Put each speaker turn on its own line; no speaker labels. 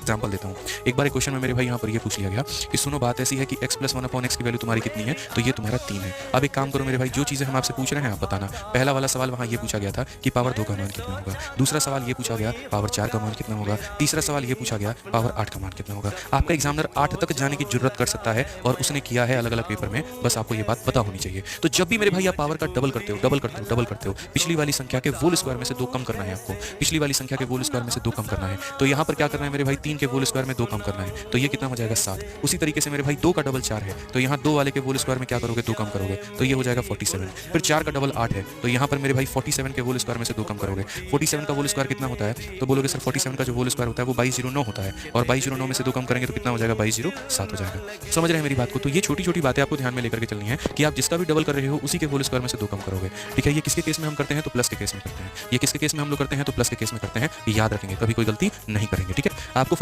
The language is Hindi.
एग्जाम्पल देता हूँ। एक बार एक क्वेश्चन में मेरे भाई यहाँ पर ये पूछ लिया गया कि सुनो बात ऐसी है कि x प्लस 1/x की वैल्यू तुम्हारी कितनी है, तो ये तुम्हारा 3 है। अब एक काम करो मेरे भाई, जो चीज़ें हम आपसे पूछ रहे हैं आप बताना। पहला वाला सवाल वहाँ ये पूछा गया था कि पावर 2 का मान कितना होगा, दूसरा सवाल ये पूछा गया पावर 4 का मान कितना होगा, तीसरा सवाल ये पूछा गया पावर 8 का मान कितना होगा। आपका एग्जामिनर 8 तक जाने की जरूरत कर सकता है और उसने किया है अलग अलग पेपर में, बस आपको ये बात पता होनी चाहिए। तो जब भी मेरे भाई आप पावर का डबल करते हो, डबल करते हो, पिछली वाली संख्या के होल स्क्वायर में से 2 कम करना है आपको, पिछली वाली संख्या के होल स्क्वायर में से 2 कम करना है। तो यहाँ पर क्या करना है मेरे भाई, 3 के होल स्क्वायर में 2 कम करना है, तो ये कितना हो जाएगा 7। उसी तरीके से मेरे भाई 2 का डबल 4 है, तो यहाँ 2 वाले के होल स्क्वायर में क्या करोगे, 2 कम करोगे, तो ये हो जाएगा 47। फिर 4 का डबल 8 है, तो यहाँ पर मेरे भाई 47 के होल स्क्वायर में से 2 कम करोगे। 47 का होल स्क्वायर कितना होता है, तो बोलोगे सर 47 का जो होल स्क्वायर होता है वो 2209 होता है, और 2209 में से 2 कम करेंगे तो कितना हो जाएगा, 2207 हो जाएगा। समझ रहे हैं मेरी बात को? तो ये छोटी छोटी बातें आपको ध्यान में लेकर के चलनी है कि आप जिसका भी डबल कर रहे हो उसी के होल स्क्वायर में से 2 कम करोगे। ठीक है, ये किसके केस में हम करते हैं, तो प्लस के केस में करते हैं। ये किसके केस में हम लोग करते हैं, तो प्लस के केस में करते हैं। याद रखेंगे, कभी कोई गलती नहीं करेंगे। ठीक है, आपको